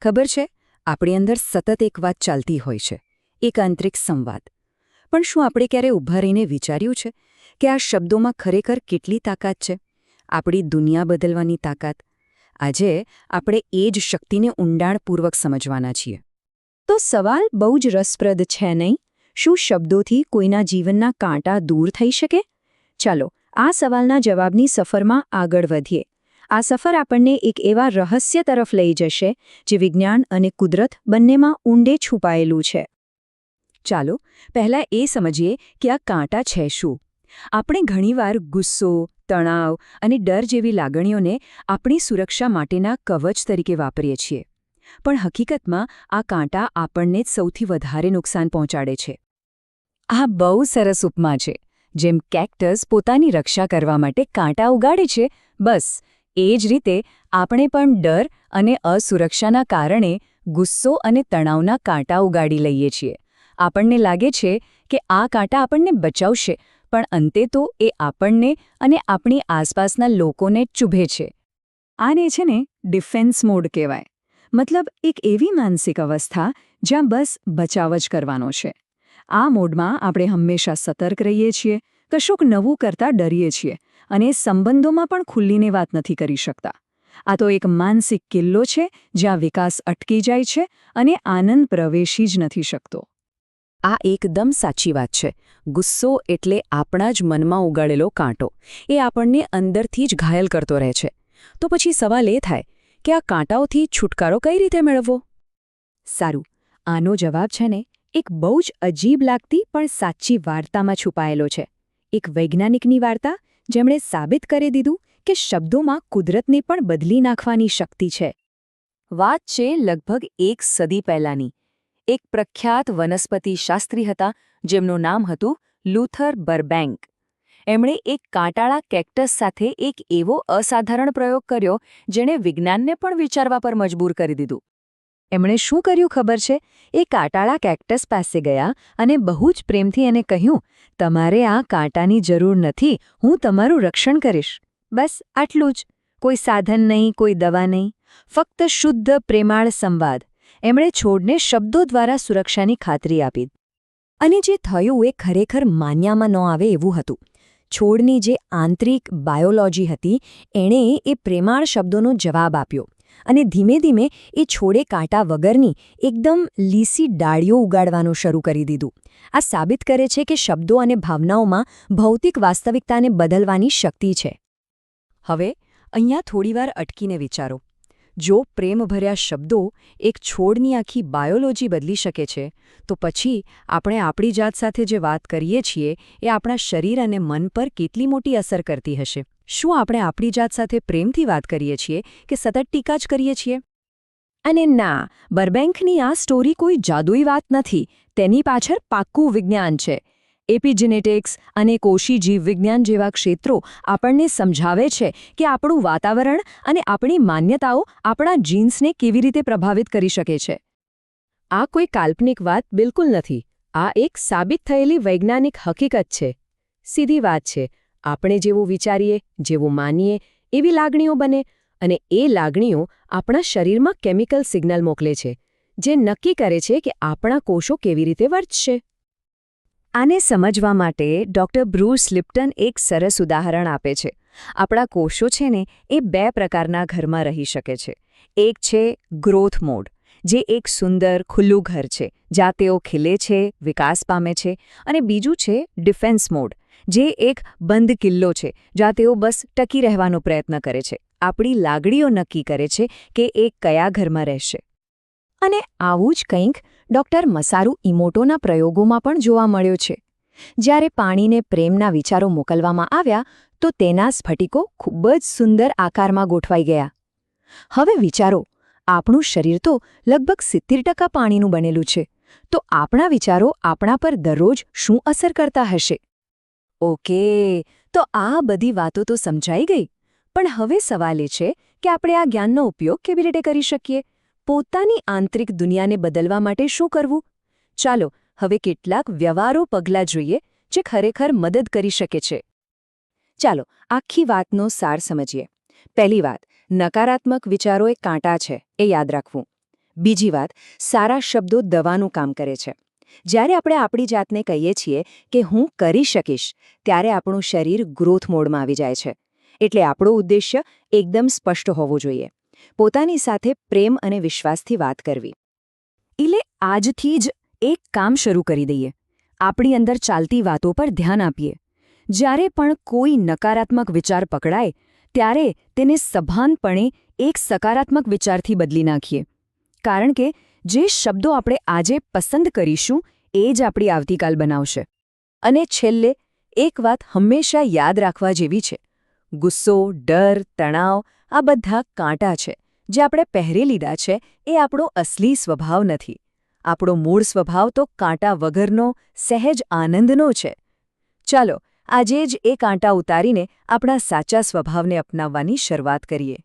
ખબર છે, આપણી અંદર સતત એક વાત ચાલતી હોય છે, એક આંતરિક સંવાદ. પણ શું આપણે ક્યારે ઊભા રહીને વિચાર્યું છે કે આ શબ્દોમાં ખરેખર કેટલી તાકાત છે? આપણી દુનિયા બદલવાની તાકાત. આજે આપણે એ જ શક્તિને ઊંડાણપૂર્વક સમજવાના છીએ. તો સવાલ બહુ જ રસપ્રદ છે નહીં? શું શબ્દોથી કોઈના જીવનના કાંટા દૂર થઈ શકે? ચાલો આ સવાલના જવાબની સફરમાં આગળ વધીએ. આ સફર આપણને એક એવા રહસ્ય તરફ લઈ જશે જે વિજ્ઞાન અને કુદરત બંનેમાં ઊંડે છુપાયેલું છે. ચાલો પહેલાં એ સમજીએ કે આ કાંટા છે શું. આપણે ઘણીવાર ગુસ્સો, તણાવ અને ડર જેવી લાગણીઓને આપણી સુરક્ષા માટેના કવચ તરીકે વાપરીએ છીએ. પણ હકીકતમાં આ કાંટા આપણને જ સૌથી વધારે નુકસાન પહોંચાડે છે. આ બહુ સરસ ઉપમા છે. જેમ કેક્ટસ પોતાની રક્ષા કરવા માટે કાંટા ઉગાડે છે, બસ એ જ રીતે આપણે પણ ડર અને અસુરક્ષાના કારણે ગુસ્સો અને તણાવના કાંટા ઉગાડી લઈએ છીએ. આપણને લાગે છે કે આ કાંટા આપણને બચાવશે, પણ અંતે તો એ આપણને અને આપણી આસપાસના લોકોને જ ચૂભે છે. આને છે ને ડિફેન્સ મોડ કહેવાય. મતલબ એક એવી માનસિક અવસ્થા જ્યાં બસ બચાવ જ કરવાનો છે. આ મોડમાં આપણે હંમેશા સતર્ક રહીએ છીએ, કશુંક નવું કરતાં ડરીએ છીએ અને સંબંધોમાં પણ ખુલ્લીને વાત નથી કરી શકતા. આ તો એક માનસિક કિલ્લો છે જ્યાં વિકાસ અટકી જાય છે અને આનંદ પ્રવેશી જ નથી શકતો. આ એકદમ સાચી વાત છે. ગુસ્સો એટલે આપણા જ મનમાં ઉગાડેલો કાંટો. એ આપણને અંદરથી જ ઘાયલ કરતો રહે છે. તો પછી સવાલ એ થાય કે આ કાંટાઓથી છુટકારો કઈ રીતે મેળવવો? સારું, આનો જવાબ છે ને એક બહુ જ અજીબ લાગતી પણ સાચી વાર્તામાં છુપાયેલો છે. એક વૈજ્ઞાનિકની વાર્તા જેમણે સાબિત કરી દીધું કે શબ્દોમાં કુદરતને પણ બદલી નાખવાની શક્તિ છે. વાત છે લગભગ 1 સદી પહેલાંની. એક પ્રખ્યાત વનસ્પતિશાસ્ત્રી હતા જેમનું નામ હતું લુથર બરબેન્ક. એમણે એક કાંટાળા કેક્ટસ સાથે એક એવો અસાધારણ પ્રયોગ કર્યો જેણે વિજ્ઞાનને પણ વિચારવા પર મજબૂર કરી દીધું. એમણે શું કર્યું ખબર છે? એ કાંટાળા કેક્ટસ પાસે ગયા અને બહુ જ પ્રેમથી એને કહ્યું, તમારે આ કાંટાની જરૂર નથી, હું તમારું રક્ષણ કરીશ. બસ આટલું જ. કોઈ સાધન નહીં, કોઈ દવા નહીં, ફક્ત શુદ્ધ પ્રેમાળ સંવાદ. એમણે છોડને શબ્દો દ્વારા સુરક્ષાની ખાતરી આપી. અને જે થયું એ ખરેખર માન્યામાં ન આવે એવું હતું. છોડની જે આંતરિક બાયોલોજી હતી એણે એ પ્રેમાળ શબ્દોનો જવાબ આપ્યો. અને ધીમે ધીમે એ છોડે કાંટા વગરની એકદમ લીસી ડાળીઓ ઉગાડવાનું શરૂ કરી દીધું. આ સાબિત કરે છે કે શબ્દો અને ભાવનાઓમાં ભૌતિક વાસ્તવિકતાને બદલવાની શક્તિ છે. હવે અહીંયા થોડીવાર અટકીને વિચારો. જો પ્રેમભર્યા શબ્દો એક છોડની આખી બાયોલોજી બદલી શકે છે, તો પછી આપણે આપણી જાત સાથે જે વાત કરીએ છીએ એ આપણા શરીર અને મન પર કેટલી મોટી અસર કરતી હશે. શું આપણે આપણી જાત સાથે પ્રેમથી વાત કરીએ છીએ કે સતત ટીકા જ કરીએ છીએ? અને ના, બરબેન્કની આ સ્ટોરી કોઈ જાદુઈ વાત નથી. તેની પાછળ પાક્કું વિજ્ઞાન છે. એપિજેનેટિક્સ અને કોષી જીવવિજ્ઞાન જેવા ક્ષેત્રો આપણને સમજાવે છે કે આપણું વાતાવરણ અને આપણી માન્યતાઓ આપણા જીન્સને કેવી રીતે પ્રભાવિત કરી શકે છે. આ કોઈ કાલ્પનિક વાત બિલકુલ નથી. આ એક સાબિત થયેલી વૈજ્ઞાનિક હકીકત છે. સીધી વાત છે, આપણે જેવું વિચારીએ, જેવું માનીએ, એવી લાગણીઓ બને, અને એ લાગણીઓ આપણા શરીરમાં કેમિકલ સિગ્નલ મોકલે છે, જે નક્કી કરે છે કે આપણા કોષો કેવી રીતે વર્તશે. આને સમજવા માટે ડૉક્ટર બ્રુસ લિપ્ટન એક સરસ ઉદાહરણ આપે છે. આપણા કોષો છે ને એ 2 પ્રકારના ઘરમાં રહી શકે છે. એક છે ગ્રોથ મોડ, જે એક સુંદર ખુલ્લું ઘર છે જ્યાં તેઓ ખીલે છે, વિકાસ પામે છે. અને બીજું છે ડિફેન્સ મોડ, જે એક બંધ કિલ્લો છે જ્યાં તેઓ બસ ટકી રહેવાનો પ્રયત્ન કરે છે. આપણી લાગણીઓ નક્કી કરે છે કે એ કયા ઘરમાં રહેશે. અને આવું જ કંઈક ડૉક્ટર મસારુ ઇમોટોના પ્રયોગોમાં પણ જોવા મળ્યું છે. જ્યારે પાણીને પ્રેમના વિચારો મોકલવામાં આવ્યા તો તેના સ્ફટિકો ખૂબ જ સુંદર આકારમાં ગોઠવાઈ ગયા. હવે વિચારો, આપણું શરીર તો લગભગ 70% પાણીનું બનેલું છે. તો આપણા વિચારો આપણા પર દરરોજ શું અસર કરતા હશે? ઓકે, તો આ બધી વાતો તો સમજાઈ ગઈ. પણ હવે સવાલ એ છે કે આપણે આ જ્ઞાનનો ઉપયોગ કેવી રીતે કરી શકીએ? પોતાની આંતરિક દુનિયાને બદલવા માટે શું કરવું? ચાલો હવે કેટલાક વ્યવહારુ પગલાં જોઈએ જે ખરેખર મદદ કરી શકે છે. ચાલો આખી વાતનો સાર સમજીએ. પહેલી વાત, નકારાત્મક વિચારો એ કાંટા છે, એ યાદ રાખવું. બીજી વાત, સારા શબ્દો દવાનું કામ કરે છે. જ્યારે આપણે આપણી જાતને કહીએ છીએ કે હું કરી શકીશ, ત્યારે આપણું શરીર ગ્રોથ મોડમાં આવી જાય છે. એટલે આપણું ઉદ્દેશ્ય એકદમ સ્પષ્ટ હોવું જોઈએ. પોતાની સાથે પ્રેમ અને વિશ્વાસથી વાત કરવી. એટલે આજથી જ એક કામ શરૂ કરી દઈએ. આપણી અંદર ચાલતી વાતો પર ધ્યાન આપીએ. જ્યારે પણ કોઈ નકારાત્મક વિચાર પકડાય, ત્યારે તેને સભાનપણે એક સકારાત્મક વિચારથી બદલી નાખીએ. કારણ કે જે શબ્દો આપણે આજે પસંદ કરીશું એ જ આપણી આવતીકાલ બનાવશે. અને છેલ્લે એક વાત હંમેશા યાદ રાખવા જેવી છે. ગુસ્સો, ડર, તણાવ આ બધા કાંટા છે જે આપણે પહેરી લીધા છે. એ આપણો અસલી સ્વભાવ નથી. આપણો મૂળ સ્વભાવ તો કાંટા વગરનો, સહેજ આનંદનો છે. ચાલો આજે જ એ કાંટા ઉતારીને આપણા સાચા સ્વભાવને અપનાવવાની શરૂઆત કરીએ.